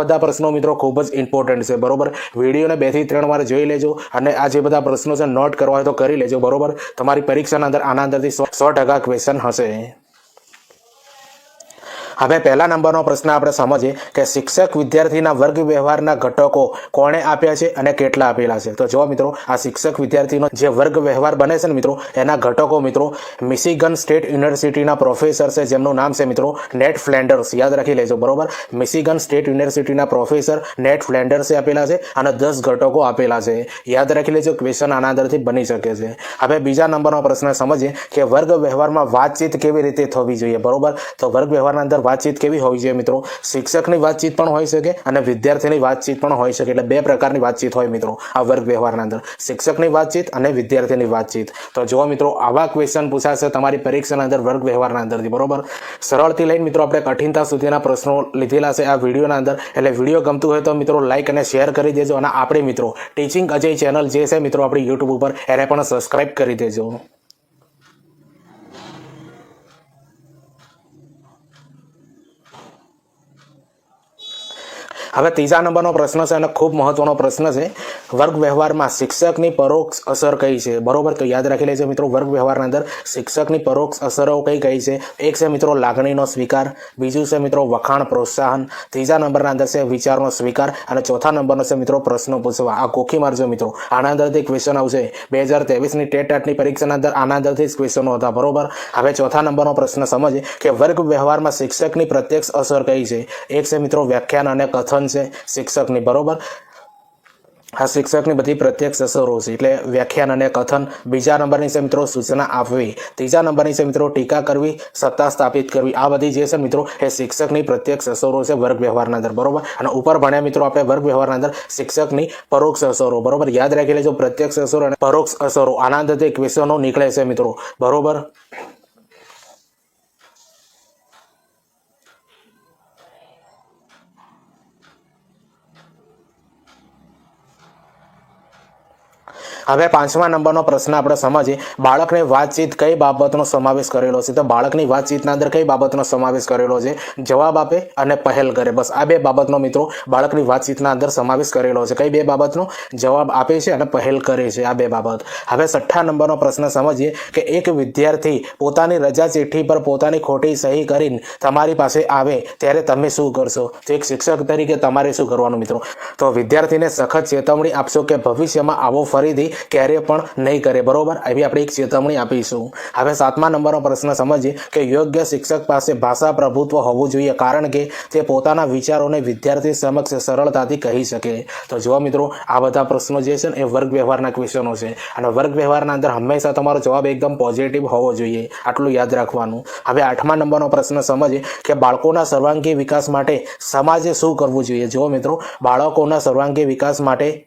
બધા પ્રશ્નો મિત્રો ખૂબ જ ઇમ્પોર્ટન્ટ છે બરોબર. વિડીયોને 2 થી 3 વાર જોઈ લેજો અને આ જે બધા પ્રશ્નો છે નોટ કરવા હોય તો કરી લેજો બરોબર. તમારી પરીક્ષાના અંદર આના અંદરથી 100% ક્વેશ્ચન હશે. હવે પહેલા નંબરનો પ્રશ્ન આપણે સમજીએ કે શિક્ષક વિદ્યાર્થીના વર્ગ વ્યવહારના ઘટકો કોણે આપ્યા છે અને કેટલા આપેલા છે. તો જો મિત્રો આ શિક્ષક વિદ્યાર્થીનો જે વર્ગ વ્યવહાર બને છે ને મિત્રો એના ઘટકો મિત્રો મિશિગન સ્ટેટ યુનિવર્સિટીના પ્રોફેસર છે જેમનું નામ છે મિત્રો નેટ ફ્લેન્ડર્સ. યાદ રાખી લેજો બરોબર. મિશિગન સ્ટેટ યુનિવર્સિટીના પ્રોફેસર નેટ ફ્લેન્ડર્સે આપેલા છે અને 10 ઘટકો આપેલા છે. યાદ રાખી લેજો, ક્વેશ્ચન આના અંદરથી બની શકે છે. હવે બીજા નંબરનો પ્રશ્ન સમજીએ કે વર્ગ વ્યવહારમાં વાતચીત કેવી રીતે થવી જોઈએ બરોબર. તો વર્ગ વ્યવહારના અંદર વાતચીત કેવી હોવી જોઈએ મિત્રો? શિક્ષકની વાતચીત પણ હોઈ શકે અને વિદ્યાર્થીની વાતચીત પણ હોઈ શકે. એટલે 2 પ્રકારની વાતચીત હોય મિત્રો આ વર્ગ વ્યવહારના અંદર, શિક્ષકની વાતચીત અને વિદ્યાર્થીની વાતચીત. તો જો મિત્રો આવા ક્વેશ્ચન પૂછાશે તમારી પરીક્ષાના અંદર વર્ગ વ્યવહારના અંદરથી બરોબર. સરળથી લઈને મિત્રો આપણે કઠિનતા સુધીના પ્રશ્નો લીધેલા છે આ વિડીયોના અંદર. એટલે વિડીયો ગમતું હોય તો મિત્રો લાઈક અને શેર કરી દેજો અને આપણે મિત્રો ટીચિંગ અજય ચેનલ જે છે મિત્રો આપણી યુટ્યુબ ઉપર એને પણ સબસ્ક્રાઇબ કરી દેજો. હવે ત્રીજા નંબરનો પ્રશ્ન છે અને ખૂબ મહત્વનો પ્રશ્ન છે. વર્ગ વ્યવહારમાં શિક્ષકની પરોક્ષ અસર કઈ છે બરોબર. તો યાદ રાખી લેજો મિત્રો વર્ગ વ્યવહારના અંદર શિક્ષકની પરોક્ષ અસરો કઈ છે. એક છે મિત્રો લાગણીનો સ્વીકાર, બીજું છે મિત્રો વખાણ પ્રોત્સાહન, ત્રીજા નંબરના અંદર છે વિચારનો સ્વીકાર અને ચોથા નંબરનો છે મિત્રો પ્રશ્નો પૂછવા. આ ગોખી મારજો મિત્રો, આના અંદરથી ક્વેશ્ચન આવશે. 2023ની ટેટની પરીક્ષાના અંદર આના અંદરથી જ ક્વેશ્ચનો હતા બરોબર. હવે ચોથા નંબરનો પ્રશ્ન સમજીએ કે વર્ગ વ્યવહારમાં શિક્ષકની પ્રત્યક્ષ અસર કઈ છે. એક છે મિત્રો વ્યાખ્યાન અને કથન છે શિક્ષકની બરોબર. આ શિક્ષકની બધી પ્રત્યક્ષ અસરો છે એટલે વ્યાખ્યાન અને કથન. બીજા નંબરની છે મિત્રો સૂચના આપવી, ત્રીજા નંબરની છે મિત્રો ટીકા કરવી, સત્તા સ્થાપિત કરવી. આ બધી જે છે મિત્રો એ શિક્ષકની પ્રત્યક્ષ અસરો છે વર્ગ વ્યવહારના અંદર બરોબર. અને ઉપર ભણ્યા મિત્રો આપણે વર્ગ વ્યવહારના અંદર શિક્ષકની પરોક્ષ અસરો બરોબર. યાદ રાખી લેજો પ્રત્યક્ષ અસરો અને પરોક્ષ અસરો આના અંદરથી ક્વેશ્ચનો નીકળે છે મિત્રો બરોબર. હવે 5મા નંબરનો પ્રશ્ન આપણે સમજીએ બાળકને વાતચીત કઈ બાબતનો સમાવેશ કરેલો છે. તો બાળકની વાતચીતના અંદર કઈ બાબતનો સમાવેશ કરેલો છે? જવાબ આપે અને પહેલ કરે. બસ આ 2 બાબતનો મિત્રો બાળકની વાતચીતના અંદર સમાવેશ કરેલો છે. કઈ 2 બાબતનો? જવાબ આપે છે અને પહેલ કરે છે, આ 2 બાબત. હવે 6થા નંબરનો પ્રશ્ન સમજીએ કે એક વિદ્યાર્થી પોતાની રજા ચિઠ્ઠી પર પોતાની ખોટી સહી કરીને તમારી પાસે આવે ત્યારે તમે શું કરશો? તો એક શિક્ષક તરીકે તમારે શું કરવાનું મિત્રો? તો વિદ્યાર્થીને સખત ચેતવણી આપશો કે ભવિષ્યમાં આવો ફરીથી ક્યારે પણ નહીં કરે બરોબર. એવી આપણે એક ચેતવણી આપીશું. હવે 7મા નંબરનો પ્રશ્ન સમજીએ કે યોગ્ય શિક્ષક પાસે ભાષા પ્રભુત્વ હોવું જોઈએ કારણ કે તે પોતાના વિચારોને વિદ્યાર્થી સમક્ષ સરળતાથી કહી શકે. તો જો મિત્રો આ બધા પ્રશ્નો જે છે ને એ વર્ગ વ્યવહારના ક્વેશ્ચનો છે અને વર્ગ વ્યવહારના અંદર હંમેશા તમારો જવાબ એકદમ પોઝિટિવ હોવો જોઈએ, આટલું યાદ રાખવાનું. હવે 8મા નંબરનો પ્રશ્ન સમજીએ કે બાળકોના સર્વાંગી વિકાસ માટે સમાજે શું કરવું જોઈએ. જો મિત્રો બાળકોના સર્વાંગી વિકાસ માટે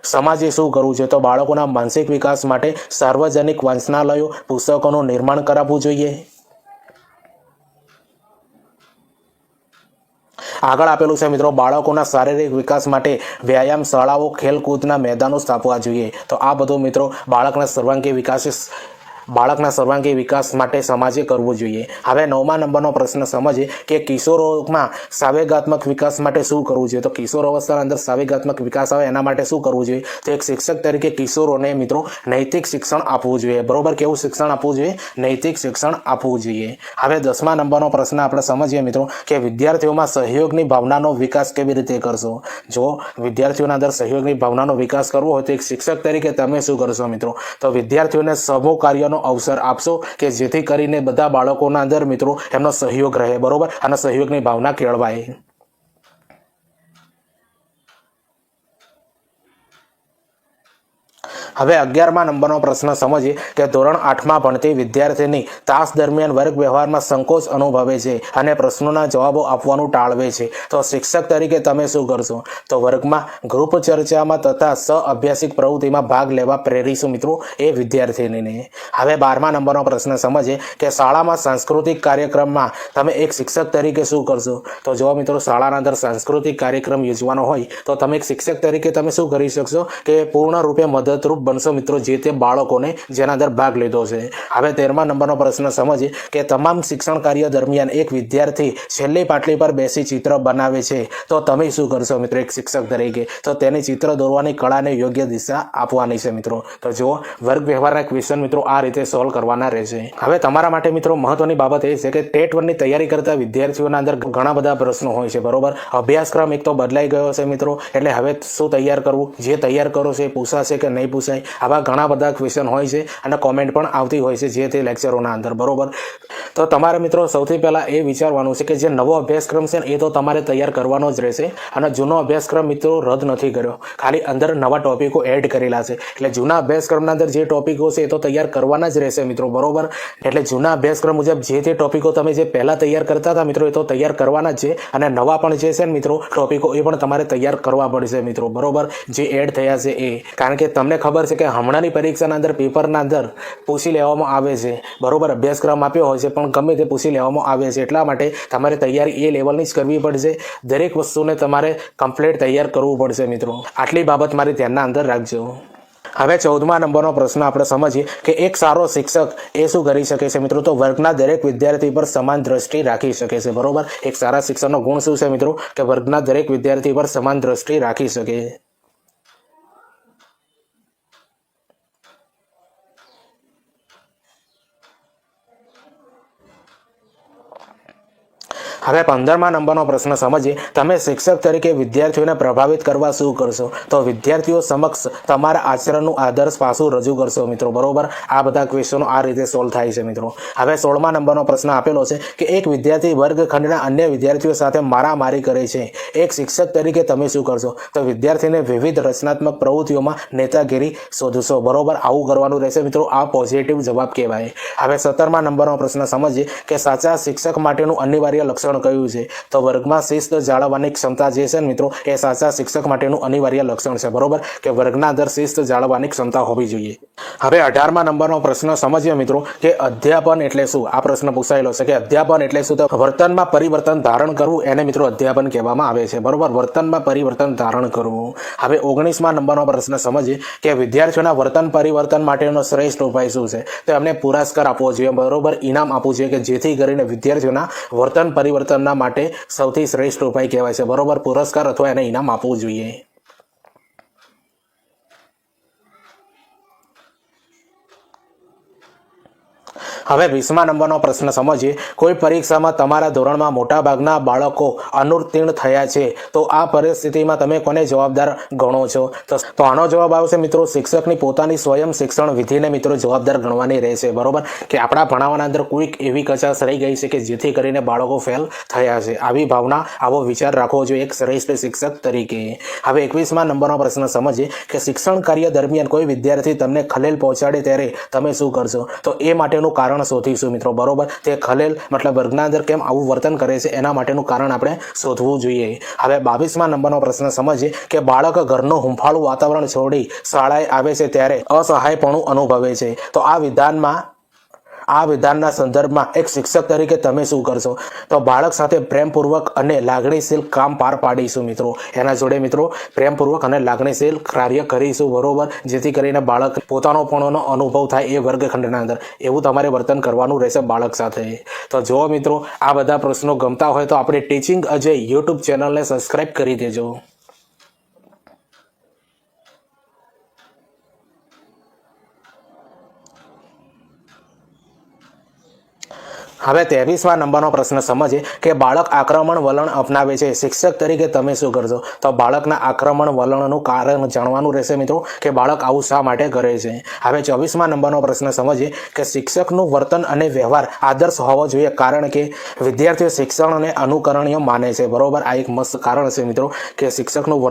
સમાજે શું કરવું છે? તો બાળકોના માનસિક વિકાસ માટે સાર્વજનિક વાંચનાલયો, પુસ્તકોનું નિર્માણ કરાવવું જોઈએ. આગળ આપેલું છે મિત્રો બાળકોના શારીરિક વિકાસ માટે વ્યાયામ શાળાઓ, ખેલકૂદના મેદાનો સ્થાપવા જોઈએ. તો આ બધું મિત્રો બાળકના સર્વાંગી વિકાસ માટે સમાજે કરવું જોઈએ. હવે 9મા નંબરનો પ્રશ્ન સમજીએ કે કિશોરોમાં સાવેગાત્મક વિકાસ માટે શું કરવું જોઈએ. તો કિશોર અવસ્થાના અંદર સાવેગાત્મક વિકાસ આવે એના માટે શું કરવું જોઈએ? તો એક શિક્ષક તરીકે કિશોરોને મિત્રો નૈતિક શિક્ષણ આપવું જોઈએ બરોબર. કેવું શિક્ષણ આપવું જોઈએ? નૈતિક શિક્ષણ આપવું જોઈએ. હવે 10મા નંબરનો પ્રશ્ન આપણે સમજીએ મિત્રો કે વિદ્યાર્થીઓમાં સહયોગની ભાવનાનો વિકાસ કેવી રીતે કરશો. જો વિદ્યાર્થીઓના અંદર સહયોગની ભાવનાનો વિકાસ કરવો હોય તો એક શિક્ષક તરીકે તમે શું કરશો મિત્રો? તો વિદ્યાર્થીઓને સમૂહ કાર્યનો અવસર આપશો કે જેથી કરીને બધા બાળકોના અંદર મિત્રો એમનો સહયોગ રહે બરોબર અને સહયોગની ભાવના કેળવાય. હવે 11મા નંબરનો પ્રશ્ન સમજીએ કે ધોરણ 8માં ભણતી વિદ્યાર્થીની તાસ દરમિયાન વર્ગ વ્યવહારમાં સંકોચ અનુભવે છે અને પ્રશ્નોના જવાબો આપવાનું ટાળવે છે. તો શિક્ષક તરીકે તમે શું કરશો? તો વર્ગમાં ગ્રુપ ચર્ચામાં તથા સહઅભ્યાસિક પ્રવૃત્તિમાં ભાગ લેવા પ્રેરીશું મિત્રો એ વિદ્યાર્થીનીને. હવે 12મા નંબરનો પ્રશ્ન સમજીએ કે શાળામાં સાંસ્કૃતિક કાર્યક્રમમાં તમે એક શિક્ષક તરીકે શું કરશો? તો જો મિત્રો શાળાના અંદર સાંસ્કૃતિક કાર્યક્રમ યોજવાનો હોય તો તમે એક શિક્ષક તરીકે તમે શું કરી શકશો કે પૂર્ણ રૂપે મદદરૂપ બનશો મિત્રો જે તે બાળકોને જેના અંદર ભાગ લીધો છે. હવે 13મા નંબરનો પ્રશ્ન સમજીએ કે તમામ શિક્ષણ કાર્ય દરમિયાન એક વિદ્યાર્થી છેલ્લી પાટલી પર બેસી ચિત્ર બનાવે છે તો તમે શું કરશો મિત્રો એક શિક્ષક તરીકે? તો તેની ચિત્ર દોરવાની કળાને યોગ્ય દિશા આપવાની છે મિત્રો. તો જુઓ વર્ગ વ્યવહારના ક્વેશ્ચન મિત્રો આ રીતે સોલ્વ કરવાના રહેશે. હવે તમારા માટે મિત્રો મહત્વની બાબત એ છે કે ટેટ 1 ની તૈયારી કરતા વિદ્યાર્થીઓના અંદર ઘણા બધા પ્રશ્નો હોય છે બરોબર. અભ્યાસક્રમ એક તો બદલાઈ ગયો છે મિત્રો, એટલે હવે શું તૈયાર કરવું, જે તૈયાર કરો છે એ પૂછાશે કે નહીં પૂછાય, આવા ઘણા બધા ક્વેશ્ચન હોય છે અને કોમેન્ટ પણ આવતી હોય છે જે તે લેક્ચરોના અંદર બરોબર. તો તમારે મિત્રો સૌથી પહેલાં એ વિચારવાનું છે કે જે નવો અભ્યાસક્રમ છે ને એ તો તમારે તૈયાર કરવાનો જ રહેશે અને જૂનો અભ્યાસક્રમ મિત્રો રદ નથી કર્યો, ખાલી અંદર નવા ટોપિકો એડ કરેલા છે. એટલે જૂના અભ્યાસક્રમના અંદર જે ટોપિકો છે એ તો તૈયાર કરવાના જ રહેશે મિત્રો બરોબર. એટલે જૂના અભ્યાસક્રમ મુજબ જે તે ટોપિકો તમે જે પહેલાં તૈયાર કરતા હતા મિત્રો એ તો તૈયાર કરવાના જ છે અને નવા પણ જે છે ને મિત્રો ટોપિકો એ પણ તમારે તૈયાર કરવા પડશે મિત્રો બરોબર, જે એડ થયા છે એ. કારણ કે તમને ખબર છે કે હમણાંની પરીક્ષાના અંદર પેપરના અંદર પૂછી લેવામાં આવે છે બરોબર, અભ્યાસક્રમ આપ્યો હોય છે પણ ગમે તે પૂછી લેવામાં આવે છે. એટલા માટે તમારે તૈયારી એ લેવલની જ કરવી પડશે, દરેક વસ્તુને તમારે કમ્પ્લીટ તૈયાર કરવું પડશે મિત્રો. આટલી બાબત મારી ધ્યાનના અંદર રાખજો. હવે 14મા નંબરનો પ્રશ્ન આપણે સમજીએ કે એક સારો શિક્ષક એ શું કરી શકે છે મિત્રો? તો વર્ગના દરેક વિદ્યાર્થી પર સમાન દ્રષ્ટિ રાખી શકે છે બરોબર. એક સારા શિક્ષકનો ગુણ શું છે મિત્રો? કે વર્ગના દરેક વિદ્યાર્થી પર સમાન દ્રષ્ટિ રાખી શકે. હવે 15મા નંબરનો પ્રશ્ન સમજીએ તમે શિક્ષક તરીકે વિદ્યાર્થીઓને પ્રભાવિત કરવા શું કરશો? તો વિદ્યાર્થીઓ સમક્ષ તમારા આચરણનું આદર્શ પાસું રજૂ કરશો મિત્રો બરોબર. આ બધા ક્વેશ્ચનો આ રીતે સોલ્વ થાય છે મિત્રો. હવે 16મા નંબરનો પ્રશ્ન આપેલો છે કે એક વિદ્યાર્થી વર્ગખંડના અન્ય વિદ્યાર્થીઓ સાથે મારામારી કરે છે, એક શિક્ષક તરીકે તમે શું કરશો? તો વિદ્યાર્થીને વિવિધ રચનાત્મક પ્રવૃત્તિઓમાં નેતાગીરી શોધશો બરોબર. આવું કરવાનું રહેશે મિત્રો, આ પોઝિટિવ જવાબ કહેવાય. હવે 17મા નંબરનો પ્રશ્ન સમજીએ કે સાચા શિક્ષક માટેનું અનિવાર્ય લક્ષણ કયું છે? તો વર્ગમાં શિસ્ત જાળવવાની ક્ષમતા જે છે મિત્રો એ સાચા શિક્ષક માટેનું અનિવાર્ય લક્ષણ છે બરોબર, કે વર્ગના અંદર શિસ્ત જાળવવાની ક્ષમતા હોવી જોઈએ. હવે 18મા નંબરનો પ્રશ્ન સમજીએ મિત્રો કે અધ્યાપન એટલે શું? આ પ્રશ્ન પૂછાયેલો છે કે અધ્યાપન એટલે શું? તો વર્તનમાં પરિવર્તન ધારણ કરવું એને મિત્રો અધ્યાપન કહેવામાં આવે છે બરોબર, વર્તનમાં પરિવર્તન ધારણ કરવું. હવે 19મા નંબરનો પ્રશ્ન સમજીએ કે વિદ્યાર્થીઓના વર્તન પરિવર્તન માટેનો શ્રેષ્ઠ ઉપાય શું છે? તો એમને પુરસ્કાર આપવો જોઈએ બરોબર, ઇનામ આપવું જોઈએ કે જેથી કરીને વિદ્યાર્થીઓના વર્તન પરિવર્તનના માટે સૌથી શ્રેષ્ઠ ઉપાય કહેવાય છે બરોબર, પુરસ્કાર અથવા એને ઇનામ આપવું જોઈએ. હવે 20મા નંબરનો પ્રશ્ન સમજીએ કોઈ પરીક્ષામાં તમારા ધોરણમાં મોટાભાગના બાળકો અનુત્તીર્ણ થયા છે તો આ પરિસ્થિતિમાં તમે કોને જવાબદાર ગણો છો? તો આનો જવાબ આવશે મિત્રો શિક્ષકની પોતાની સ્વયં શિક્ષણ વિધિને મિત્રો જવાબદાર ગણવાની રહેશે બરોબર, કે આપણા ભણાવવાના અંદર કોઈક એવી કચાશ રહી ગઈ છે કે જેથી કરીને બાળકો ફેલ થયા છે. આવી ભાવના, આવો વિચાર રાખવો જોઈએ એક શ્રેષ્ઠ શિક્ષક તરીકે. હવે 21મા નંબરનો પ્રશ્ન સમજીએ કે શિક્ષણ કાર્ય દરમિયાન કોઈ વિદ્યાર્થી તમને ખલેલ પહોંચાડે ત્યારે તમે શું કરશો? તો એ માટેનું કારણ શોધીશું મિત્રો બરોબર, તે ખલેલ મતલબ વર્ગના અંદર કેમ આવું વર્તન કરે છે એના માટેનું કારણ આપણે શોધવું જોઈએ. હવે 22મા નંબરનો પ્રશ્ન સમજીએ કે બાળક ઘરનું હૂંફાળું વાતાવરણ છોડી શાળાએ આવે છે ત્યારે અસહાયપણું અનુભવે છે તો આ વિધાનના સંદર્ભમાં એક શિક્ષક તરીકે તમે શું કરશો? તો બાળક સાથે પ્રેમપૂર્વક અને લાગણીશીલ કામ પાર પાડીશું મિત્રો, એના જોડે મિત્રો પ્રેમપૂર્વક અને લાગણીશીલ કાર્ય કરીશું બરોબર, જેથી કરીને બાળક પોતાનોપણોનો અનુભવ થાય એ વર્ગખંડના અંદર. એવું તમારે વર્તન કરવાનું રહેશે બાળક સાથે. તો જો મિત્રો આ બધા પ્રશ્નો ગમતા હોય તો આપણે ટીચિંગ અજય યુટ્યુબ ચેનલને સબસ્ક્રાઈબ કરી દેજો. હવે 23મા નંબરનો પ્રશ્ન સમજીએ કે બાળક આક્રમણ વલણ અપનાવે છે, શિક્ષક તરીકે તમે શું કરશો? તો બાળકના આક્રમણ વલણનું કારણ જાણવાનું રહેશે મિત્રો કે બાળક આવું શા માટે કરે છે. હવે 24મા નંબરનો પ્રશ્ન સમજીએ કે શિક્ષકનું વર્તન અને વ્યવહાર આદર્શ હોવો જોઈએ કારણ કે વિદ્યાર્થીઓ શિક્ષણને અનુકરણીય માને છે બરોબર. આ એક મસ્ત કારણ છે મિત્રો કે શિક્ષકનું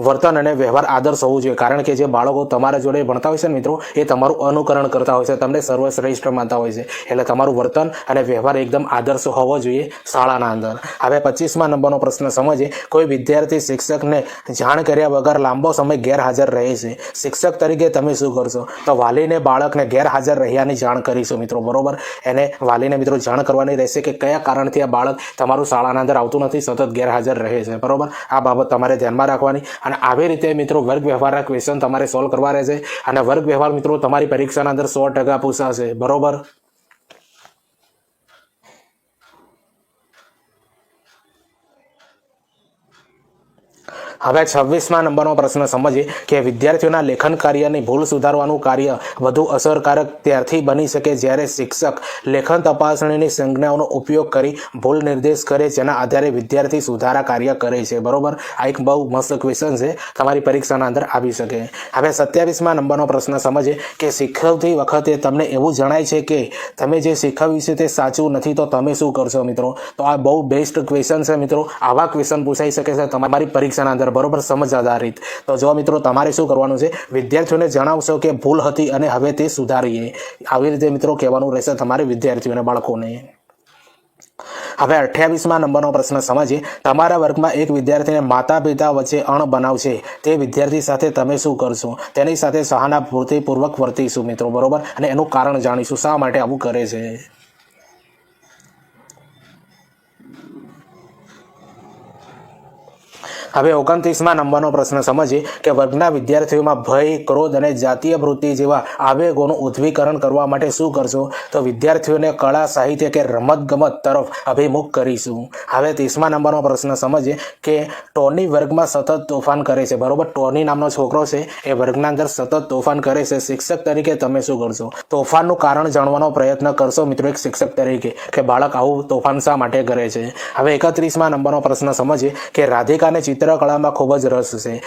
વર્તન અને વ્યવહાર આદર્શ હોવું જોઈએ કારણ કે જે બાળકો તમારા જોડે ભણતા હોય છે મિત્રો એ તમારું અનુકરણ કરતા હોય છે, તમને સર્વશ્રેષ્ઠ માનતા હોય છે, એટલે તમારું વર્તન અને વ્યવહાર એકદમ આદર્શ હોવો જોઈએ શાળાના અંદર. હવે 25મા નંબરનો પ્રશ્ન સમજીએ કોઈ વિદ્યાર્થી શિક્ષકને જાણ કર્યા વગર લાંબો સમય ગેરહાજર રહે છે, શિક્ષક તરીકે તમે શું કરશો? તો વાલીને બાળકને ગેરહાજર રહ્યાની જાણ કરીશું મિત્રો બરોબર, એને વાલીને મિત્રો જાણ કરવાની રહેશે કે કયા કારણથી આ બાળક તમારું શાળાના અંદર આવતું નથી, સતત ગેરહાજર રહે છે બરોબર. આ બાબત તમારે ધ્યાનમાં રાખવાની. અને આવી રીતે મિત્રો વર્ગ વ્યવહારના ક્વેશ્ચન તમારે સોલ્વ કરવા રહેશે અને વર્ગ વ્યવહાર મિત્રો તમારી પરીક્ષાના અંદર 100% પૂછાશે. બરોબર. હવે 26મા નંબરનો પ્રશ્ન સમજીએ કે વિદ્યાર્થીઓના લેખન કાર્યની ભૂલ સુધારવાનું કાર્ય વધુ અસરકારક ત્યારથી બની શકે જ્યારે શિક્ષક લેખન તપાસણીની સંજ્ઞાઓનો ઉપયોગ કરી ભૂલ નિર્દેશ કરે જેના આધારે વિદ્યાર્થી સુધારા કાર્ય કરે છે. બરોબર. આ એક બહુ મસ્ત ક્વેશ્ચન છે, તમારી પરીક્ષાના અંદર આવી શકે. હવે 27મા નંબરનો પ્રશ્ન સમજીએ કે શીખવતી વખતે તમને એવું જણાય છે કે તમે જે શીખવ્યું છે તે સાચું નથી તો તમે શું કરશો મિત્રો? તો આ બહુ બેસ્ટ ક્વેશ્ચન છે મિત્રો. આવા ક્વેશ્ચન પૂછાઈ શકે છે તમારી પરીક્ષાના અંદર. બરોબર. સમજ આધારિત. તો જો મિત્રો તમારે શું કરવાનું છે, વિદ્યાર્થીઓને જણાવશો કે ભૂલ હતી અને હવે તે સુધારીએ. આવી રીતે મિત્રો કહેવાનું રહેશે તમારે વિદ્યાર્થીઓને, બાળકોને. હવે 28મા નંબરનો પ્રશ્ન સમજીએ. તમારા વર્ગમાં એક વિદ્યાર્થીને માતા પિતા વચ્ચે અણબનાવ છે, તે વિદ્યાર્થી સાથે તમે શું કરશો? તેની સાથે સહાનુભૂતિપૂર્વક વર્તીશું મિત્રો. બરોબર. અને એનું કારણ જાણીશું શા માટે આવું કરે છે. હવે 29મા નંબરનો પ્રશ્ન સમજીએ કે વર્ગના વિદ્યાર્થીઓમાં ભય, ક્રોધ અને જાતીય વૃત્તિ જેવા આવેગોનું ઉદ્દીકરણ કરવા માટે શું કરશો? તો વિદ્યાર્થીઓને કળા, સાહિત્ય કે રમતગમત તરફ અભિમુખ કરીશું. હવે 30મા નંબરનો પ્રશ્ન સમજીએ કે ટોની વર્ગમાં સતત તોફાન કરે છે. બરોબર. ટોની નામનો છોકરો છે, એ વર્ગના અંદર સતત તોફાન કરે છે. શિક્ષક તરીકે તમે શું કરશો? તોફાનનું કારણ જાણવાનો પ્રયત્ન કરશો મિત્રો એક શિક્ષક તરીકે કે બાળક આવું તોફાન શા માટે કરે છે. હવે 31મા નંબરનો પ્રશ્ન સમજીએ કે રાધિકાને ચિત્રકળામાં ખૂબ જ રસ છે.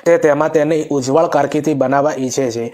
તે તેમાં તેની ઉજ્જવળ કારકિર્દી બનાવવા ઈચ્છે છે.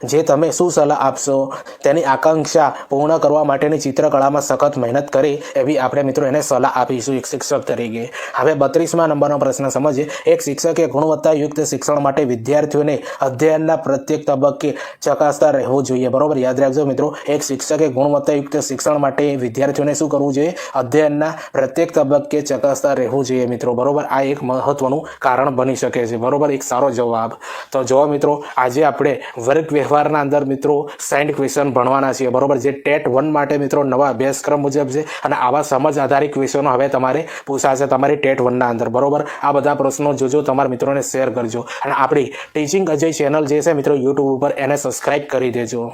જે તમે શું સલાહ આપશો? તેની આકાંક્ષા પૂર્ણ કરવા માટેની ચિત્રકળામાં સખત મહેનત કરી એવી આપણે મિત્રો એને સલાહ આપીશું એક શિક્ષક તરીકે. હવે 32મા નંબરનો પ્રશ્ન સમજીએ. એક શિક્ષકે ગુણવત્તાયુક્ત શિક્ષણ માટે વિદ્યાર્થીઓને અધ્યયનના પ્રત્યેક તબક્કે ચકાસતા રહેવું જોઈએ. બરોબર. યાદ રાખજો મિત્રો, એક શિક્ષકે ગુણવત્તાયુક્ત શિક્ષણ માટે વિદ્યાર્થીઓને શું કરવું જોઈએ? અધ્યયનના પ્રત્યેક તબક્કે ચકાસતા રહેવું જોઈએ મિત્રો. બરોબર. આ એક મહત્વનું કારણ બની શકે છે. બરોબર. એક સારો જવાબ. તો જો મિત્રો આજે આપણે વર્ગ વ્યવહારના અંદર મિત્રો 60 ક્વેશ્ચન ભણવાના છીએ. બરોબર. જે ટેટ 1 માટે મિત્રો નવા અભ્યાસક્રમ મુજબ છે અને આવા સમજ આધારિત ક્વેશ્ચનો હવે તમારે પૂછાશે તમારી ટેટ 1ના અંદર. બરોબર. આ બધા પ્રશ્નો જોજો, તમારા મિત્રોને શેર કરજો અને આપણી ટીચિંગ અજય ચેનલ જે છે મિત્રો યુટ્યુબ ઉપર એને સબસ્ક્રાઇબ કરી દેજો.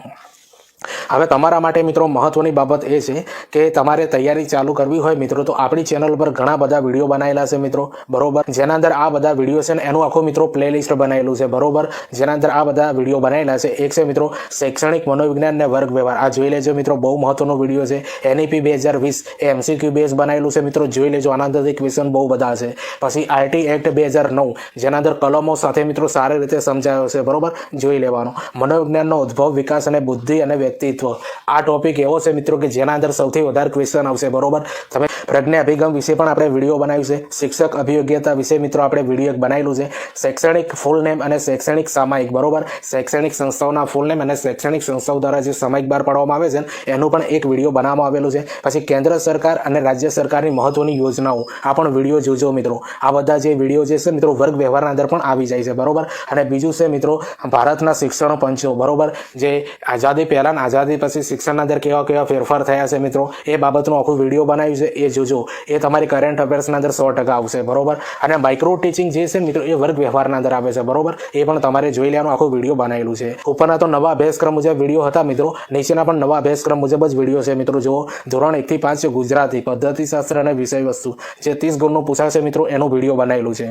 હવે તમારા માટે મિત્રો મહત્વની બાબત એ છે કે તમારે તૈયારી ચાલુ કરવી હોય મિત્રો તો આપણી ચેનલ પર ઘણા બધા વિડીયો બનાવેલા છે મિત્રો. બરોબર. જેના અંદર આ બધા વિડીયો છે ને એનું આખું મિત્રો પ્લેલિસ્ટ બનાવેલું છે. બરોબર. જેના અંદર આ બધા વિડીયો બનાવેલા છે. એક છે મિત્રો શૈક્ષણિક મનોવિજ્ઞાન ને વર્ગ વ્યવહાર. આ જોઈ લેજો મિત્રો, બહુ મહત્વનો વિડીયો છે. NEP 2020 એ MCQ બેઝ બનાવેલું છે મિત્રો, જોઈ લેજો. આના અંદરથી ક્વેશ્ચન બહુ બધા છે. પછી RT એક્ટ 2009 જેના અંદર કલમો સાથે મિત્રો સારી રીતે સમજાયો છે. બરોબર. જોઈ લેવાનો. મનોવિજ્ઞાનનો ઉદ્ભવ, વિકાસ અને બુદ્ધિ અને વ્યક્તિત્વ. આ ટોપિક એવો છે મિત્રો કે જેના અંદર સૌથી વધારે ક્વેશ્ચન આવશે. બરોબર. તમે પ્રજ્ઞા અભિગમ વિશે પણ આપણે વિડીયો બનાવ્યું છે. શિક્ષક અભિયોગ્યતા વિશે મિત્રો આપણે વિડીયો બનાવેલું છે. શૈક્ષણિક ફૂલ નેમ અને શૈક્ષણિક સામાયિક. બરોબર. શૈક્ષણિક સંસ્થાઓના ફૂલ નેમ અને શૈક્ષણિક સંસ્થાઓ દ્વારા જે સામાયિક બહાર પાડવામાં આવે છે એનું પણ એક વિડીયો બનાવવામાં આવેલું છે. પછી કેન્દ્ર સરકાર અને રાજ્ય સરકારની મહત્વની યોજનાઓ, આ પણ વિડીયો જોજો મિત્રો. આ બધા જે વિડીયો જે છે મિત્રો વર્ગ વ્યવહારના અંદર પણ આવી જાય છે. બરોબર. અને બીજું છે મિત્રો ભારતના શિક્ષણ પંચો. બરોબર. જે આઝાદી પહેલા આઝાદી પછી શિક્ષણના અંદર કેવા કેવા ફેરફાર થયા છે મિત્રો, એ બાબતનું આખું વિડીયો બનાવ્યું છે, એ જોજો. એ તમારી કરંટ અફેર્સના અંદર 100% આવશે. બરોબર. અને માઇક્રો ટીચિંગ જે છે મિત્રો એ વર્ગ વ્યવહારના અંદર આવે છે. બરોબર. એ પણ તમારે જોઈ લેવાનું આખું વિડીયો બનાવેલું છે. ઉપરના તો નવા અભ્યાસક્રમ મુજબ વિડીયો હતા મિત્રો, નીચેના પણ નવા અભ્યાસક્રમ મુજબ જ વિડીયો છે મિત્રો. જુઓ, ધોરણ 1 થી 5 ગુજરાતી પદ્ધતિશાસ્ત્ર અને વિષય વસ્તુ જે 30 ગુણનું પૂછાશે મિત્રો, એનું વિડીયો બનાવેલું છે.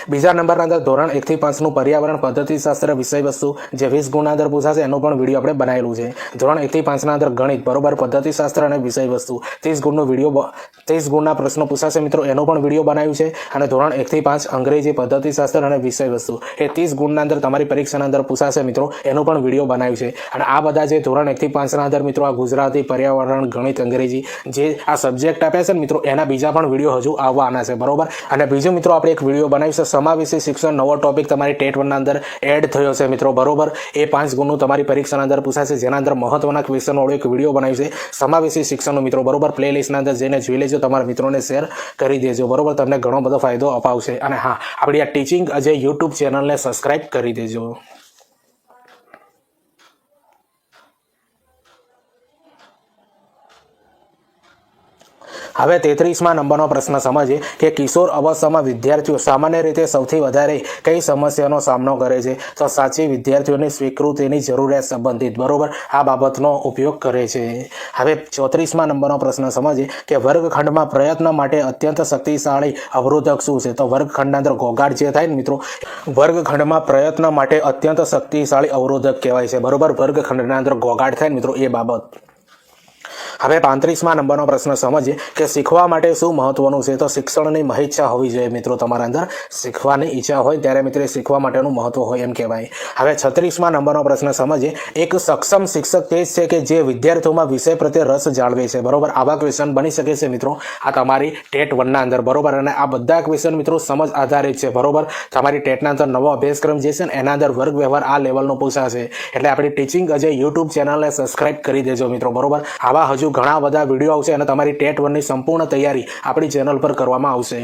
બીજા નંબરના અંદર ધોરણ 1 થી 5નું પર્યાવરણ પદ્ધતિશાસ્ત્ર વિષય વસ્તુ જે 20 ગુણના અંદર પૂછાશે એનું પણ વિડીયો આપણે બનાવેલું છે. ધોરણ 1 થી 5ના અંદર ગણિત. બરોબર. પદ્ધતિશાસ્ત્ર અને વિષય વસ્તુ 30 ગુણનો વિડીયો, 30 ગુણના પ્રશ્નો પૂછાશે મિત્રો, એનો પણ વિડીયો બનાવ્યું છે. અને ધોરણ 1 થી 5 અંગ્રેજી પદ્ધતિશાસ્ત્ર અને વિષય વસ્તુ એ 30 ગુણના અંદર તમારી પરીક્ષાના અંદર પૂછાશે મિત્રો, એનું પણ વિડીયો બનાવ્યું છે. અને આ બધા જે ધોરણ 1 થી 5ના અંદર મિત્રો આ ગુજરાતી, પર્યાવરણ, ગણિત, અંગ્રેજી જે આ સબ્જેક્ટ આપ્યા છે ને મિત્રો, એના બીજા પણ વિડીયો હજુ આવવાના છે. બરોબર. અને બીજું મિત્રો આપણે એક વિડીયો બનાવ્યું છે સમાવેશી શિક્ષણ, નવો ટોપિક તમારી ટેટ 1ના અંદર એડ થયો છે મિત્રો. બરોબર. એ 5 ગુણનું તમારી પરીક્ષાના અંદર પૂછાશે, જેના અંદર મહત્વના ક્વેશ્ચન વાળો એક વિડીયો બનાવ્યું છે સમાવેશી શિક્ષણનો મિત્રો. બરોબર. પ્લેલિસ્ટના અંદર જઈને જોઈ લેજો, તમારા મિત્રોને શેર કરી દેજો. બરોબર. તમને ઘણો બધો ફાયદો અપાવશે. અને હા, આપણી આ ટીચિંગ અજય યુટ્યુબ ચેનલને સબસ્ક્રાઇબ કરી દેજો. હવે 33મા નંબરનો પ્રશ્ન સમજીએ કે કિશોર અવસ્થામાં વિદ્યાર્થીઓ સામાન્ય રીતે સૌથી વધારે કઈ સમસ્યાનો સામનો કરે છે? તો સાચી, વિદ્યાર્થીઓની સ્વીકૃતિની જરૂરિયાત સંબંધિત, બરોબર, આ બાબતનો ઉપયોગ કરે છે. હવે 34મા નંબરનો પ્રશ્ન સમજીએ કે વર્ગખંડમાં પ્રયત્ન માટે અત્યંત શક્તિશાળી અવરોધક શું છે? તો વર્ગખંડના અંદર ઘોંઘાટ જે થાય ને મિત્રો, વર્ગખંડમાં પ્રયત્ન માટે અત્યંત શક્તિશાળી અવરોધક કહેવાય છે, બરોબર. વર્ગખંડના અંદર ઘોંઘાટ થાય ને મિત્રો, એ બાબત. હવે 35મા નંબરનો પ્રશ્ન સમજીએ કે શીખવા માટે શું મહત્વનું છે? તો શિક્ષણની મહેચ્છા હોવી જોઈએ મિત્રો. તમારા અંદર શીખવાની ઈચ્છા હોય ત્યારે મિત્રો શીખવા માટેનું મહત્વ હોય એમ કહેવાય. હવે 36મા નંબરનો પ્રશ્ન સમજીએ એક સક્ષમ શિક્ષક તે જ છે કે જે વિદ્યાર્થીઓમાં વિષય પ્રત્યે રસ જાળવે છે, બરોબર. આવા ક્વેશ્ચન બની શકે છે મિત્રો આ તમારી ટેટ 1ના અંદર, બરોબર. અને આ બધા ક્વેશ્ચન મિત્રો સમજ આધારિત છે, બરોબર. તમારી ટેટના અંદર નવો અભ્યાસક્રમ જે છે ને એના અંદર વર્ગ વ્યવહાર આ લેવલનો પૂછાશે. એટલે આપણી ટીચિંગ અજય યુટ્યુબ ચેનલને સબસ્ક્રાઇબ કરી દેજો મિત્રો, બરોબર. આવા હજુ ઘણા બધા વિડીયો આવશે અને તમારી ટેટ 1ની સંપૂર્ણ તૈયારી આપણી ચેનલ પર કરવામાં આવશે.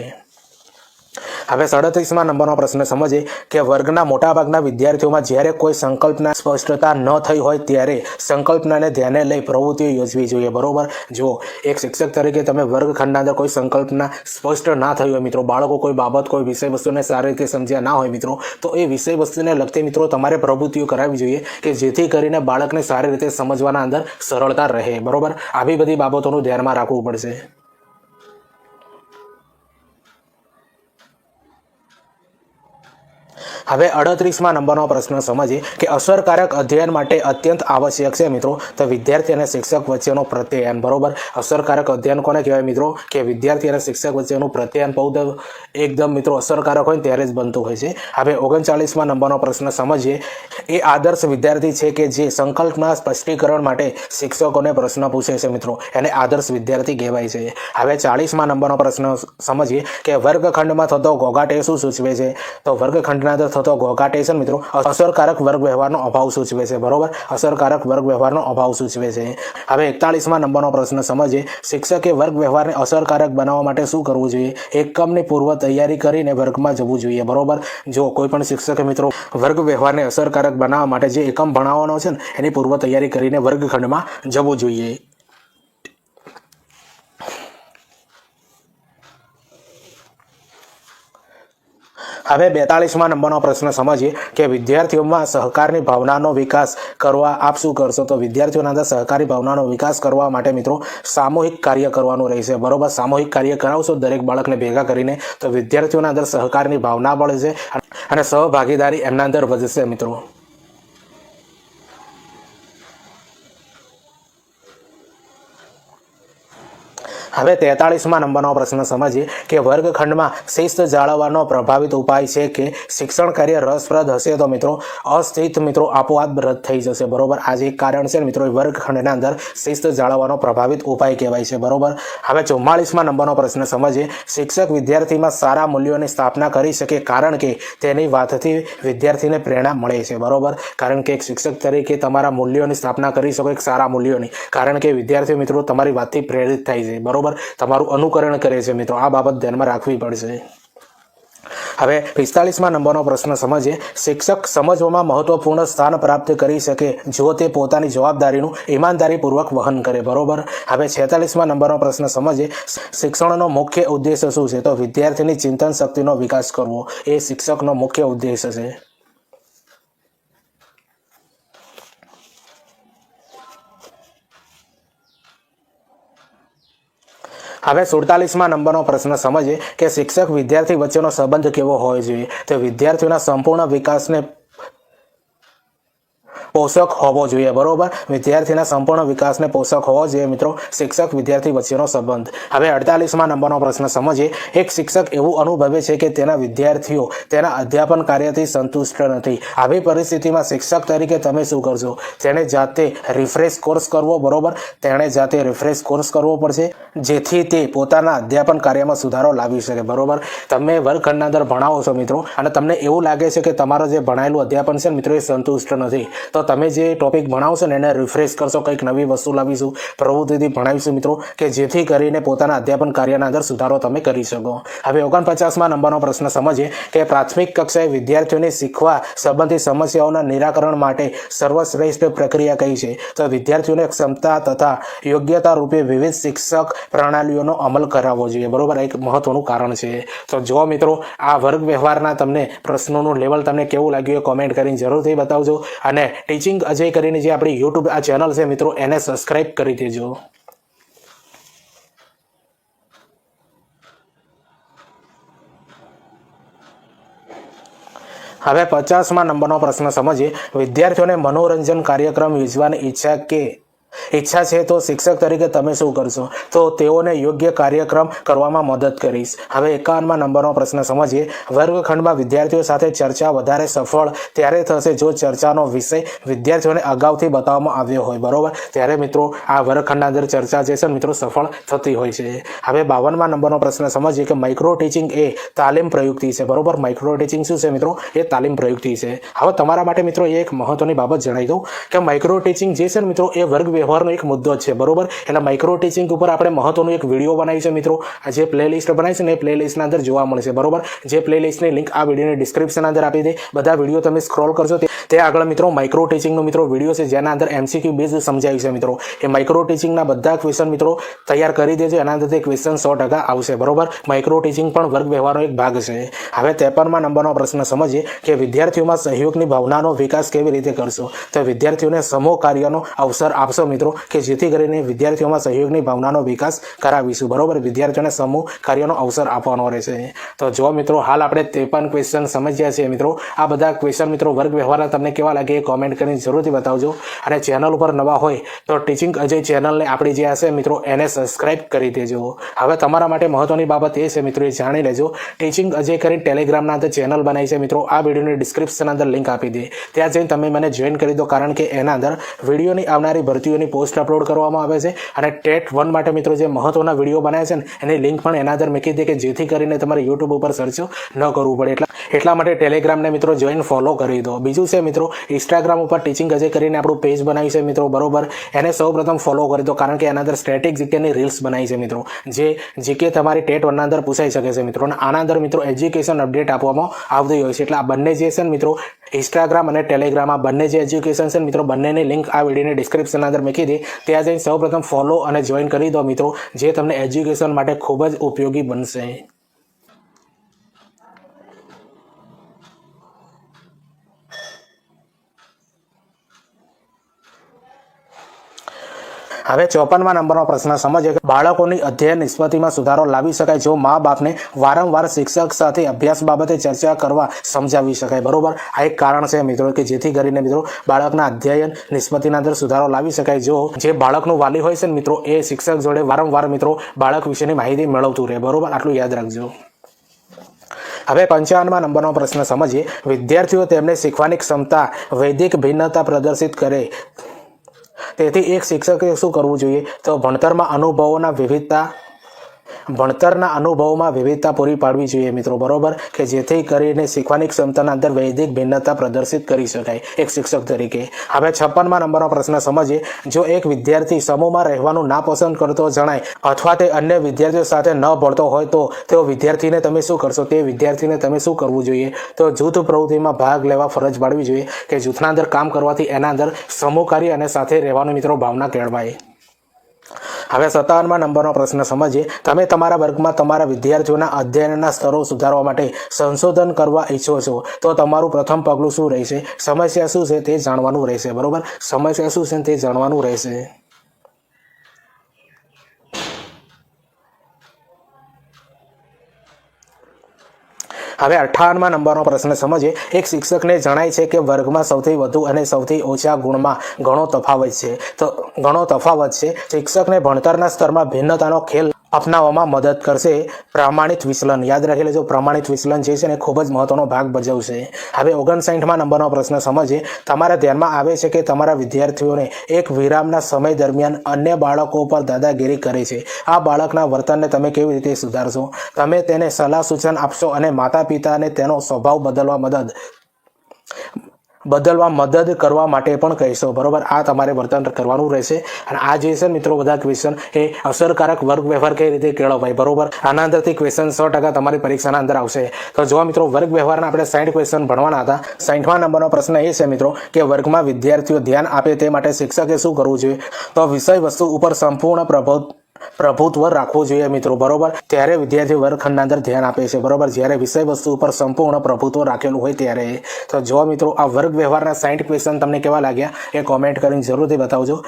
હવે 37મા નંબરનો પ્રશ્ન સમજીએ કે વર્ગના મોટાભાગના વિદ્યાર્થીઓમાં જ્યારે કોઈ સંકલ્પના સ્પષ્ટતા ન થઈ હોય ત્યારે સંકલ્પનાને ધ્યાને લઈ પ્રવૃત્તિઓ યોજવી જોઈએ, બરોબર. જો એક શિક્ષક તરીકે તમે વર્ગખંડના અંદર કોઈ સંકલ્પના સ્પષ્ટ ના થઈ હોય મિત્રો, બાળકો કોઈ બાબત કોઈ વિષય વસ્તુને સારી રીતે સમજ્યા ના હોય મિત્રો, તો એ વિષય વસ્તુને લગતી મિત્રો તમારે પ્રવૃત્તિઓ કરાવવી જોઈએ કે જેથી કરીને બાળકને સારી રીતે સમજવાના અંદર સરળતા રહે, બરોબર. આવી બધી બાબતોનું ધ્યાનમાં રાખવું પડશે. હવે 38મા નંબરનો પ્રશ્ન સમજીએ કે અસરકારક અધ્યયન માટે અત્યંત આવશ્યક છે મિત્રો તો વિદ્યાર્થી અને શિક્ષક વચ્ચેનો પ્રત્યયન, બરોબર. અસરકારક અધ્યયન કોને કહેવાય મિત્રો? કે વિદ્યાર્થી અને શિક્ષક વચ્ચેનું પ્રત્યયન એકદમ મિત્રો અસરકારક હોય ત્યારે જ બનતું હોય છે. હવે 39મા નંબરનો પ્રશ્ન સમજીએ એ આદર્શ વિદ્યાર્થી છે કે જે સંકલ્પના સ્પષ્ટીકરણ માટે શિક્ષકોને પ્રશ્ન પૂછે છે મિત્રો, એને આદર્શ વિદ્યાર્થી કહેવાય છે. હવે 40મા નંબરનો પ્રશ્ન સમજીએ કે વર્ગખંડમાં થતો ઘોંઘાટ એ શું સૂચવે છે? તો વર્ગખંડના અંદર થતો ઘોંઘાટ એ છે મિત્રો અસરકારક વર્ગ વ્યવહારનો અભાવ સૂચવે છે, બરોબર. અસરકારક વર્ગ વ્યવહારનો અભાવ સૂચવે છે. હવે 41મા નંબરનો પ્રશ્ન સમજીએ શિક્ષકે વર્ગ વ્યવહારને અસરકારક બનાવવા માટે શું કરવું જોઈએ? એકમની પૂર્વ તૈયારી કરીને વર્ગમાં જવું જોઈએ, બરોબર. જો કોઈ પણ શિક્ષકે મિત્રો વર્ગ વ્યવહારને અસરકારક બનાવવા માટે જે એકમ ભણાવવાનો છે ને એની પૂર્વ તૈયારી કરીને વર્ગખંડમાં જવું જોઈએ. હવે 42મા નંબરનો પ્રશ્ન સમજીએ કે વિદ્યાર્થીઓમાં સહકારની ભાવનાનો વિકાસ કરવા આપ શું કરશો? તો વિદ્યાર્થીઓના અંદર સહકારી ભાવનાનો વિકાસ કરવા માટે મિત્રો સામૂહિક કાર્ય કરવાનું રહેશે, બરોબર. સામૂહિક કાર્ય કરાવશો દરેક બાળકને ભેગા કરીને તો વિદ્યાર્થીઓના અંદર સહકારની ભાવના મળશે અને સહભાગીદારી એમના અંદર વધશે મિત્રો. હવે 43મા નંબરનો પ્રશ્ન સમજીએ કે વર્ગખંડમાં શિસ્ત જાળવવાનો પ્રભાવિત ઉપાય છે કે શિક્ષણ કાર્ય રસપ્રદ હશે તો મિત્રો અશિસ્ત મિત્રો આપોઆપ રદ થઈ જશે, બરોબર. આ જે કારણ છે મિત્રો વર્ગખંડના અંદર શિસ્ત જાળવવાનો પ્રભાવિત ઉપાય કહેવાય છે, બરોબર. હવે 44મા નંબરનો પ્રશ્ન સમજીએ શિક્ષક વિદ્યાર્થીમાં સારા મૂલ્યોની સ્થાપના કરી શકે કારણ કે તેની વાતથી વિદ્યાર્થીને પ્રેરણા મળે છે, બરોબર. કારણ કે એક શિક્ષક તરીકે તમારા મૂલ્યોની સ્થાપના કરી શકો, એક સારા મૂલ્યોની, કારણ કે વિદ્યાર્થીઓ મિત્રો તમારી વાતથી પ્રેરિત થાય છે, બરોબર. તમારું અનુકરણ કરે છે મિત્રો, આ બાબત ધ્યાનમાં રાખવી પડશે. હવે 45મા નંબરનો પ્રશ્ન સમજીએ શિક્ષક સમજવામાં મહત્વપૂર્ણ સ્થાન પ્રાપ્ત કરી શકે જો તે પોતાની જવાબદારીનું ઈમાનદારીપૂર્વક વહન કરે, બરોબર. હવે 46મા નંબરનો પ્રશ્ન સમજીએ શિક્ષણનો મુખ્ય ઉદ્દેશ શું છે? તો વિદ્યાર્થીની ચિંતન શક્તિનો વિકાસ કરવો એ શિક્ષકનો મુખ્ય ઉદ્દેશ છે. હવે 47મા નંબરનો પ્રશ્ન સમજીએ કે શિક્ષક વિદ્યાર્થી વચ્ચેનો સંબંધ કેવો હોવો જોઈએ? તો વિદ્યાર્થીઓના સંપૂર્ણ વિકાસને પોષક હોવો જોઈએ, બરોબર. વિદ્યાર્થીના સંપૂર્ણ વિકાસને પોષક હોવો જોઈએ મિત્રો શિક્ષક વિદ્યાર્થી વચ્ચેનો સંબંધ. હવે 48મા નંબરનો પ્રશ્ન સમજીએ એક શિક્ષક એવું અનુભવે છે કે તેના વિદ્યાર્થીઓ તેના અધ્યાપન કાર્યથી સંતુષ્ટ નથી. આવી પરિસ્થિતિમાં શિક્ષક તરીકે તમે શું કરશો? તેણે જાતે રિફ્રેશ કોર્સ કરવો, બરોબર. તેણે જાતે રિફ્રેશ કોર્સ કરવો પડશે જેથી તે પોતાના અધ્યાપન કાર્યમાં સુધારો લાવી શકે, બરોબર. તમે વર્ગખંડના અંદર ભણાવો છો મિત્રો અને તમને એવું લાગે છે કે તમારો જે ભણાયેલું અધ્યાપન છે મિત્રો એ સંતુષ્ટ નથી, તો તો તમે જે ટોપિક ભણાવશો ને એને રિફ્રેશ કરશો, કંઈક નવી વસ્તુ લાવીશું, પ્રવૃત્તિથી ભણાવીશું મિત્રો, કે જેથી કરીને પોતાના અધ્યાપન કાર્યના અંદર સુધારો તમે કરી શકો. હવે 49મા નંબરનો પ્રશ્ન સમજીએ કે પ્રાથમિક કક્ષાએ વિદ્યાર્થીઓને શીખવા સંબંધિત સમસ્યાઓના નિરાકરણ માટે સર્વશ્રેષ્ઠ પ્રક્રિયા કઈ છે? તો વિદ્યાર્થીઓને ક્ષમતા તથા યોગ્યતા રૂપે વિવિધ શિક્ષક પ્રણાલીઓનો અમલ કરાવવો જોઈએ. બરોબર, એક મહત્વનું કારણ છે. તો જો મિત્રો આ વર્ગ વ્યવહારના તમને પ્રશ્નોનું લેવલ તમને કેવું લાગ્યું એ કોમેન્ટ કરીને જરૂરથી બતાવજો. અને ટીચિંગ અજય કરીને જે આપણી યુટ્યુબ આ ચેનલ છે મિત્રો, એને સબસ્ક્રાઇબ કરી દેજો. હવે 50મા નંબરનો પ્રશ્ન સમજીએ. વિદ્યાર્થીઓને મનોરંજન કાર્યક્રમ યોજવાની ઈચ્છા છે તો શિક્ષક તરીકે તમે શું કરશો? તો તેઓને યોગ્ય કાર્યક્રમ કરવામાં મદદ કરીશ. હવે 51મા નંબરનો પ્રશ્ન સમજીએ. વર્ગખંડમાં વિદ્યાર્થીઓ સાથે ચર્ચા વધારે સફળ ત્યારે થશે જો ચર્ચાનો વિષય વિદ્યાર્થીઓને અગાઉથી બતાવવામાં આવ્યો હોય. બરોબર, ત્યારે મિત્રો આ વર્ગખંડના અંદર ચર્ચા જે છે મિત્રો સફળ થતી હોય છે. હવે 52મા નંબરનો પ્રશ્ન સમજીએ કે માઇક્રો ટીચિંગ એ તાલીમ પ્રયુક્તિ છે. બરોબર, માઇક્રો ટીચિંગ શું છે મિત્રો? એ તાલીમ પ્રયુક્તિ છે. હવે તમારા માટે મિત્રો એક મહત્વની બાબત જણાવી દઉં કે માઇક્રો ટીચિંગ જે છે મિત્રો એ વર્ગ વ્યવહારનો એક મુદ્દો છે. બરોબર, એટલે માઇક્રો ટીચિંગ ઉપર આપણે મહત્વનું એક વિડીયો બનાવી છે મિત્રો. આ જે પ્લેલિસ્ટ બનાવી છે ને એ પ્લેલિસ્ટના અંદર જોવા મળશે. બરોબર, જે પ્લેલિસ્ટની લિંક આ વિડીયોની ડિસ્ક્રિપ્શન અંદર આપી દે. બધા વિડીયો તમે સ્ક્રોલ કરશો તે આગળ મિત્રો માઇક્રો ટીચિંગનો મિત્રો વિડીયો છે જેના અંદર MCQ બેઝ સમજાવ્યું છે મિત્રો. એ માઇક્રો ટીચિંગના બધા ક્વેશ્ચન મિત્રો તૈયાર કરી દેજો, એના અંદરથી ક્વેશ્ચન 100% આવશે. બરોબર, માઇક્રો ટીચિંગ પણ વર્ગ વ્યવહારનો એક ભાગ છે. હવે 53મા નંબરનો પ્રશ્ન સમજીએ કે વિદ્યાર્થીઓમાં સહયોગની ભાવનાનો વિકાસ કેવી રીતે કરશો? તો વિદ્યાર્થીઓને સમૂહ કાર્યનો અવસર આપશો મિત્રો, કે જેથી કરીને વિદ્યાર્થીઓમાં સહયોગની ભાવનાનો વિકાસ કરાવીશું. બરોબર, વિદ્યાર્થીઓને સમૂહ કાર્યનો અવસર આપવાનો રહેશે. તો જો મિત્રો હાલ આપણે 53 ક્વેશ્ચન સમજ્યા છીએ મિત્રો. આ બધા ક્વેશ્ચન મિત્રો વર્ગ વ્યવહારના તમને કેવા લાગે એ કોમેન્ટ કરીને જરૂરથી બતાવજો. અને ચેનલ ઉપર નવા હોય તો ટીચિંગ અજય ચેનલને આપણી જે હશે મિત્રો એને સબસ્ક્રાઇબ કરી દેજો. હવે તમારા માટે મહત્વની બાબત એ છે મિત્રો, એ જાણી લેજો. ટીચિંગ અજય કરીને ટેલિગ્રામના અંદર ચેનલ બનાવી છે મિત્રો. આ વિડીયોની ડિસ્ક્રિપ્શન અંદર લિંક આપી દે, ત્યાં જઈને તમે મને જોઈન કરી દો, કારણ કે એના અંદર વિડીયોની આવનારી ભરતીઓની પોસ્ટ અપલોડ કરવામાં આવે છે. અને ટેટ 1 માટે મિત્રો જે મહત્વના વિડીયો બનાવે છે ને એની લિંક પણ એના અંદર મૂકી દે, કે જેથી કરીને તમારે યુટ્યુબ ઉપર સર્ચ ન કરવું પડે. એટલા માટે ટેલિગ્રામને મિત્રો જોઈન ફોલો કરી દો. બીજું છે મિત્રો ઇન્સ્ટાગ્રામ ઉપર ટીચિંગ અજય કરીને આપણું પેજ બનાવ્યું છે મિત્રો. બરોબર, એને સૌપ્રથમ ફોલો કરી દો, કારણ કે એના અંદર સ્ટેટિક જીકેની રીલ્સ બનાવી છે મિત્રો, જે જીકે તમારી ટેટ 1ના અંદર પૂછાઈ શકે છે મિત્રો. અને આના અંદર મિત્રો એજ્યુકેશન અપડેટ આપવામાં આવતી હોય છે. એટલે આ બંને જે છે મિત્રો ઇન્સ્ટાગ્રામ અને ટેલિગ્રામ, આ બંને જે એજ્યુકેશન છે મિત્રો, બંનેની લિંક આ વિડીયોની ડિસ્ક્રિપ્શનના અંદર મૂકી દે, ત્યાં જઈને સૌપ્રથમ ફોલો અને જોઈન કરી દો મિત્રો, જે તમને એજ્યુકેશન માટે ખૂબ જ ઉપયોગી બનશે. હવે 54મા નંબરનો પ્રશ્ન સમજીએ કે બાળકોની અધ્યયન નિષ્પત્તિમાં સુધારો લાવી શકાય જો મા બાપને વારંવાર શિક્ષક સાથે અભ્યાસ બાબતે ચર્ચા કરવા સમજાવી શકાય. બરોબર, આ એક કારણ છે મિત્રો, કે જેથી કરીને મિત્રો બાળકના અધ્યયન નિષ્પત્તિના અંદર સુધારો લાવી શકાય જો જે બાળકનું વાલી હોય છે ને મિત્રો એ શિક્ષક જોડે વારંવાર મિત્રો બાળક વિશેની માહિતી મેળવતું રહે. બરોબર, આટલું યાદ રાખજો. હવે 55મા નંબરનો પ્રશ્ન સમજીએ. વિદ્યાર્થીઓ તેમને શીખવાની ક્ષમતા વૈદિક ભિન્નતા પ્રદર્શિત કરે, તેથી એક શિક્ષકે શું કરવું જોઈએ? તો ભણતરના અનુભવોમાં વિવિધતા પૂરી પાડવી જોઈએ મિત્રો. બરોબર, કે જેથી કરીને શીખવાની ક્ષમતાના અંદર વૈદિક ભિન્નતા પ્રદર્શિત કરી શકાય એક શિક્ષક તરીકે. હવે 56મા નંબરનો પ્રશ્ન સમજીએ. જો એક વિદ્યાર્થી સમૂહમાં રહેવાનું નાપસંદ કરતો જણાય અથવા તે અન્ય વિદ્યાર્થીઓ સાથે ન ભળતો હોય તો તે વિદ્યાર્થીને તમે શું કરશો? તે વિદ્યાર્થીને તમે શું કરવું જોઈએ? તો જૂથ પ્રવૃત્તિમાં ભાગ લેવા ફરજ પાડવી જોઈએ, કે જૂથના અંદર કામ કરવાથી એના અંદર સમૂહ કાર્ય અને સાથે રહેવાનું મિત્રો ભાવના કેળવાય. હવે 57મા નંબરનો પ્રશ્ન સમજીએ. તમે તમારા વર્ગમાં તમારા વિદ્યાર્થીઓના અધ્યયનના સ્તરો સુધારવા માટે સંશોધન કરવા ઈચ્છો છો તો તમારું પ્રથમ પગલું શું રહેશે? સમસ્યા શું છે તે જાણવાનું રહેશે. બરોબર, સમસ્યા શું છે તે જાણવાનું રહેશે. હવે 58મા નંબરનો પ્રશ્ન સમજીએ. એક શિક્ષકને જણાય છે કે વર્ગમાં સૌથી વધુ અને સૌથી ઓછા ગુણમાં ઘણો તફાવત છે. શિક્ષકને ભણતરના સ્તરમાં ભિન્નતાનો ખ્યાલ અપનાવવામાં મદદ કરશે પ્રમાણિત વિચલન. યાદ રાખી લેજો, પ્રમાણિત વિચલન જે છે ને ખૂબ જ મહત્વનો ભાગ ભજવશે. હવે 59મા નંબરનો પ્રશ્ન સમજીએ. તમારા ધ્યાનમાં આવે છે કે તમારા વિદ્યાર્થીઓને એક વિરામના સમય દરમિયાન અન્ય બાળકો પર દાદાગીરી કરે છે. આ બાળકના વર્તનને તમે કેવી રીતે સુધારશો? તમે તેને સલાહ સૂચન આપશો અને માતા પિતાને તેનો સ્વભાવ બદલવા બદલવા મદદ કરવા માટે પણ કહેશો, બરોબર. આ તમારે વર્તન કરવાનું રહેશે. અને આ જે છે મિત્રો બધા ક્વેશ્ચન એ અસરકારક વર્ગ વ્યવહાર કઈ રીતે કેળવાય, બરોબર. આના અંદરથી ક્વેશ્ચન 100% તમારી પરીક્ષાના અંદર આવશે. તો જો મિત્રો વર્ગ વ્યવહારના આપણે 60 ક્વેશ્ચન ભણવાના હતા. 60મા નંબરનો પ્રશ્ન એ છે મિત્રો કે વર્ગમાં વિદ્યાર્થીઓ ધ્યાન આપે તે માટે શિક્ષકે શું કરવું જોઈએ? તો વિષય વસ્તુ ઉપર સંપૂર્ણ પ્રભુત્વ રાખવું જોઈએ મિત્રો, બરોબર. ત્યારે વિદ્યાર્થી વર્ગખંડના અંદર ધ્યાન આપે છે, બરોબર. જ્યારે વિષય વસ્તુ ઉપર સંપૂર્ણ પ્રભુત્વ રાખેલું હોય ત્યારે. તો જો મિત્રો આ વર્ગ વ્યવહારના 60 ક્વેશ્ચન તમને કેવા લાગ્યા એ કોમેન્ટ કરીને જરૂરથી બતાવજો.